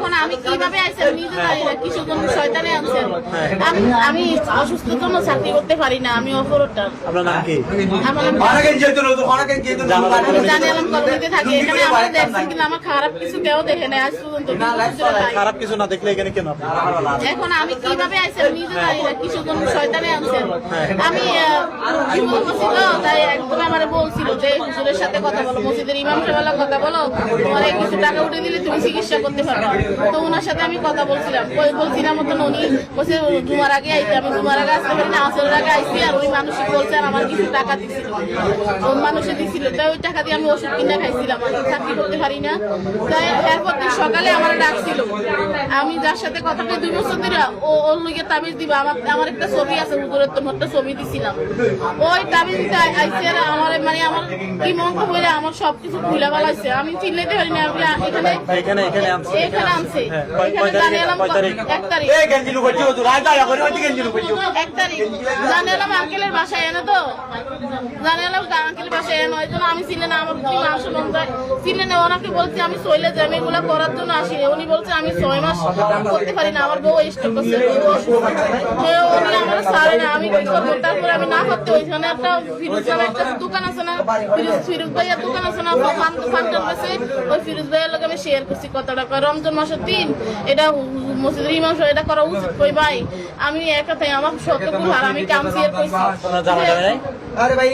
এখন আমি কিভাবে আইছি নিজে জানি না, কিছু কোন শয়তানে আনছেন। আমি অসুস্থতার জন্য চাকরি করতে পারি না, আমি অপরটা। আপনার নাম কি? আমার নাম জানিলাম কলোনিতে থাকি। এখানে আমার দেখছেন কিন্তু আমার খারাপ কিছু কেউ দেখে নাই আজ পর্যন্ত। খারাপ কিছু না দেখলে এখানে কেন? এখন আমি কিভাবে আইছি নিজে জানি না, কিছু কোন শয়তানে আনছেন। আমি তাই একদম আমার বলছিল যে হুজুরের সাথে কথা বলো, মসজিদের ইমাম সাহেবের কথা বলো, তোমার কিছু টাকা উঠে দিলে তুমি চিকিৎসা করতে পারবে। তো ওনার সাথে আমি কথা বলছিলাম, বলছিলাম মতন উনি বলছে জুমার আগে আইছি। আমি জুমার আগে আসতে পারি না, আসরের আগে আইসি। আর ওই মানুষই বলছে আর আমার কিছু টাকা দিচ্ছিল, ওই মানুষে দিচ্ছিল। তাই ওই টাকা দিয়ে আমি ওষুধ কিনে খাইছিলাম, আমি চাকরি করতে পারি না। তাই এরপর দিন সকালে আমার ডাকছিল, আমি যার সাথে কথা বলি 2 বছর ধরে, ওর লইগে তাবিজ দিবা। আমার একটা ছবি আছে হুজুরের, তোমার একটা ছবি দিছিলাম। ওই তাবিজ দিতে আইসি আর আমার মানে আমার কি মন হইলে আমার সবকিছু খুলে ফেলাইছে। আমি চিনলাইতে পারি না। এখানে আনছে, জানিলাম 1 তারিখ, 1 তারিখ জানিলাম আঙ্কেলের বাসায় এনে। তো জানিলাম আঙ্কেলের বাসায় এনে, ওই জন্য আমি চিনে না, আমার কি মাংস মন যায় চিনে না। ওনাকে বলছি আমি চলে যাই, আমি এগুলো করার জন্য আসিনি। উনি বলছে আমি 6 মাস করতে পারি না, আমার বউ স্ট্রোক করছে। উনি আমার ছাড়ে না, আমি কি করবো? তারপরে আমি না করতে ওইখানে একটা ফিরোজ নামে একটা দোকান আছে না, ফিরোজ ভাইয়ের দোকান আছে না, ফান্টার কাছে ওই ফিরোজ ভাইয়ের লোক আমি শেয়ার করছি কত টাকা। রমজান মাসের দিন এটা মসজিদের ইমাম সাহেব এটা করা উচিত। কই ভাই আমি একা তাই আমার সত্যপুর আর আমি কাম শেয়ার করছি। আরে ভাই